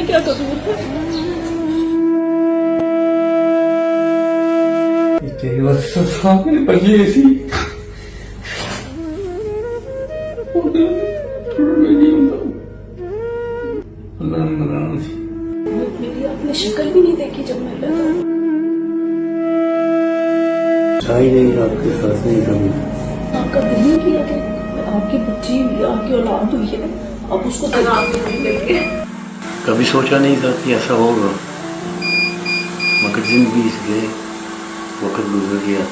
क्या कसूर है? तेरी वजह से मेरे बच्चे ऐसी मेरी आपने शक्ल भी नहीं देखी जब मैं लगा। चाय नहीं आपके साथ नहीं कभी आपका दिल नहीं किया कि आपकी बच्ची आपकी औलाद हुई है, आप उसको तलाक नहीं देंगे? कभी सोचा नहीं था कि ऐसा होगा, मगर जिंदगी से वक्त गुजर गया।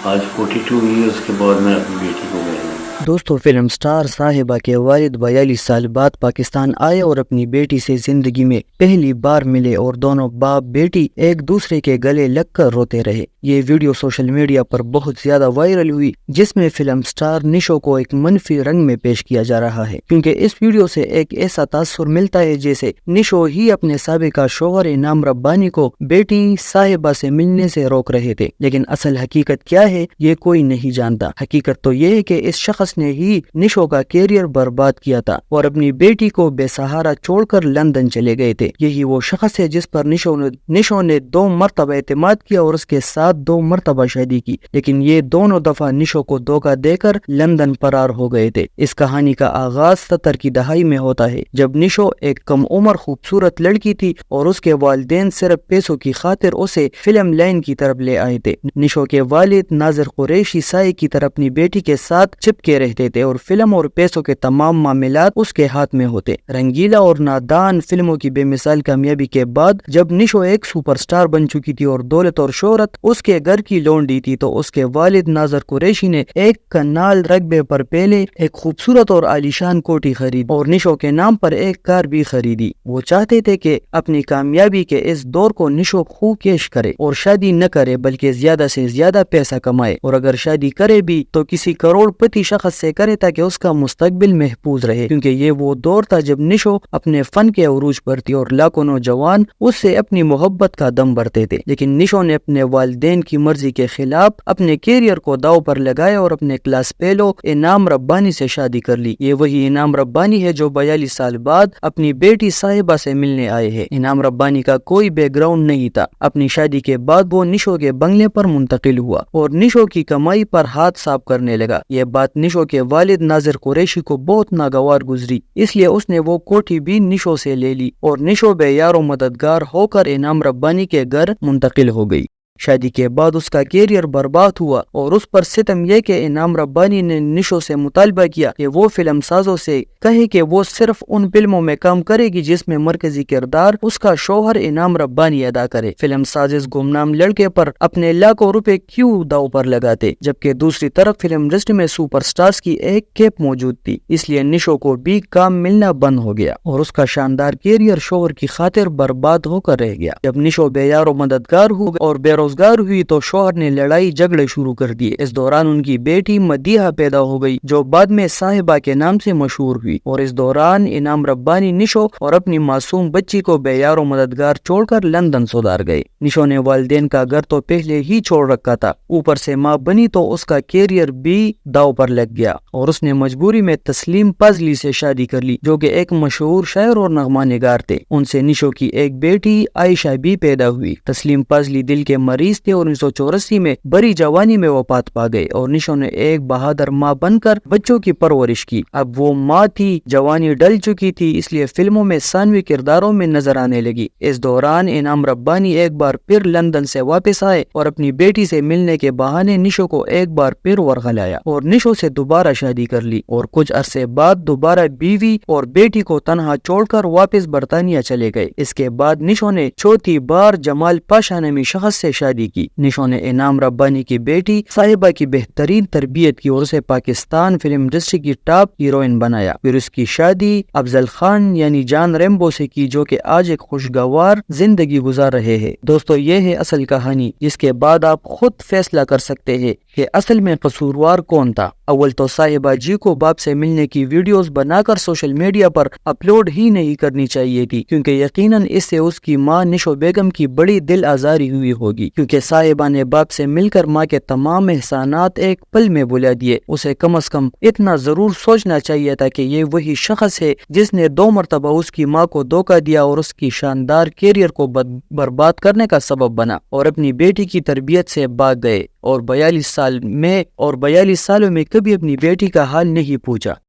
आज 42 ईयर्स के बाद मैं अपनी बेटी को मिला। दोस्तों, फिल्म स्टार साहिबा के वालिद 42 साल बाद पाकिस्तान आए और अपनी बेटी से जिंदगी में पहली बार मिले और दोनों बाप बेटी एक दूसरे के गले लगकर रोते रहे। ये वीडियो सोशल मीडिया पर बहुत ज्यादा वायरल हुई, जिसमें फिल्म स्टार निशो को एक मनफी रंग में पेश किया जा रहा है, क्योंकि इस वीडियो से एक ऐसा तासुर मिलता है जैसे निशो ही अपने साबिका शौहर इनाम रब्बानी को बेटी साहिबा से मिलने से रोक रहे थे। लेकिन असल हकीकत क्या है ये कोई नहीं जानता। हकीकत तो ये है कि इस शख्स ने ही निशो का कैरियर बर्बाद किया था और अपनी बेटी को बेसहारा छोड़कर लंदन चले गए थे। यही वो शख्स है जिस पर निशो ने 2 मरतबा एतमाद किया और उसके साथ 2 मरतबा शादी की, लेकिन ये दोनों दफा निशो को धोखा देकर लंदन फरार हो गए थे। इस कहानी का आगाज 70 की दहाई में होता है, जब निशो एक कम उम्र खूबसूरत लड़की थी और उसके वालिदैन सिर्फ पैसों की खातिर उसे फिल्म लाइन की तरफ ले आए थे। निशो के वालिद नाज़िर कुरैशी साई की तरफ अपनी बेटी के साथ चिपके रहते थे और फिल्म और पैसों के तमाम मामलात उसके हाथ में होते। रंगीला और नादान फिल्मों की बेमिसाल कामयाबी के बाद जब निशो एक सुपरस्टार बन चुकी थी और दौलत और शोहरत उसके घर की लौंडी थी, तो उसके वालिद नाज़िर कुरैशी ने एक कनाल रकबे पर पहले एक खूबसूरत और आलीशान कोठी खरीदी और निशो के नाम पर एक कार भी खरीदी। वो चाहते थे कि अपनी कामयाबी के इस दौर को निशो खूब कैश करे और शादी न करे, बल्कि ज्यादा से ज्यादा पैसा कमाए, और अगर शादी करे भी तो किसी करोड़पति शख्स से करे ताकि उसका मुस्तकबिल महफूज रहे, क्योंकि ये वो दौर था जब निशो अपने फन के अरूज पर थी और लाखों नौजवान उससे अपनी मोहब्बत का दम भरते थे। लेकिन निशो ने अपने वालिदैन की मर्जी के खिलाफ अपने कैरियर को दाव पर लगाया और अपने क्लास फेलो इनाम रब्बानी से शादी कर ली। ये वही इनाम रब्बानी है जो 42 साल बाद अपनी बेटी साहिबा से मिलने आए हैं। इनाम रब्बानी का कोई बैकग्राउंड नहीं था। अपनी शादी के बाद वो निशो के बंगले पर मुंतकिल हुआ और निशो की कमाई पर हाथ साफ करने लगा। ये बात निशो के वालिद नाज़िर कुरैशी को बहुत नागवार गुजरी, इसलिए उसने वो कोठी भी निशो से ले ली और निशो बेयारो मददगार होकर इनाम रब्बानी के घर मुंतकिल हो गई। शादी के बाद उसका कैरियर बर्बाद हुआ और उस पर सितम यह कि इनाम रब्बानी ने निशो से मुतालबा किया कि वो फिल्म साजों से कहे कि वो सिर्फ उन फिल्मों में काम करेगी जिसमें मरकजी किरदार उसका शौहर इनाम रब्बानी अदा करे। फिल्म साज इस गुमनाम लड़के पर अपने लाखों रुपए क्यों दाव पर लगाते, जबकि दूसरी तरफ फिल्म इंडस्ट्री में सुपरस्टार्स की एक कैप मौजूद थी। इसलिए निशो को भी काम मिलना बंद हो गया और उसका शानदार कैरियर शौहर की खातिर बर्बाद होकर रह गया। जब निशो बेयारो मददगार हो और बेरोजगार हुई तो शौहर ने लड़ाई झगड़े शुरू कर दिए। इस दौरान उनकी बेटी मदीहा पैदा हो गई जो बाद में साहिबा के नाम से मशहूर हुई, और इस दौरान इनाम रब्बानी निशो और अपनी मासूम बच्ची को बेयारो मददगार छोड़कर लंदन सुधार गए। निशो ने वालिदैन का घर तो पहले ही छोड़ रखा था, ऊपर से माँ बनी तो उसका कैरियर भी दाव पर लग गया और उसने मजबूरी में तस्लीम पाजली से शादी कर ली, जो कि एक मशहूर शायर और नगमा निगार थे। उनसे निशो की एक बेटी आयशा भी पैदा हुई। तस्लीम पाजली दिल के मरीज थे और 1984 में बड़ी जवानी में वफात पा गए और निशो ने एक बहादुर माँ बनकर बच्चों की परवरिश की। अब वो माँ थी, जवानी डल चुकी थी, इसलिए फिल्मों में सानवी किरदारों में नजर आने लगी। इस दौरान इनाम रब्बानी एक बार फिर लंदन से वापस आए और अपनी बेटी से मिलने के बहाने निशो को एक बार फिर वर्गलाया और निशो से दोबारा शादी कर ली और कुछ अरसे बाद दोबारा बीवी और बेटी को तनहा छोड़कर वापस बर्तानिया चले गए। इसके बाद निशो ने चौथी बार जमाल पाशा नामी शख्स से शादी की। निशो ने इनाम रब्बानी की बेटी साहिबा की बेहतरीन तरबियत की और उसे पाकिस्तान फिल्म इंडस्ट्री की टॉप हीरोइन बनाया। फिर उसकी शादी अफजल खान यानी जान रेम्बो से की, जो कि आज एक खुशगवार जिंदगी गुजार रहे हैं। दोस्तों, ये है असल कहानी, जिसके बाद आप खुद फैसला कर सकते हैं कि असल में कसूरवार कौन था। अव्वल तो साहिबा जी को बाप से मिलने की वीडियोस बनाकर सोशल मीडिया पर अपलोड ही नहीं करनी चाहिए थी, क्योंकि यकीनन इससे उसकी मां निशो बेगम की बड़ी दिल आजारी हुई होगी, کیونکہ صاحبہ نے باپ سے مل کر ماں کے تمام احسانات ایک پل میں بھلا دیے۔ اسے کم از کم اتنا ضرور سوچنا چاہیے تھا کہ یہ وہی شخص ہے جس نے 2 مرتبہ اس کی ماں کو دھوکہ دیا اور اس کی شاندار کیریئر کو برباد کرنے کا سبب بنا، اور اپنی بیٹی کی تربیت سے بھاگ گئے، اور 42 سالوں میں کبھی اپنی بیٹی کا حال نہیں پوچھا۔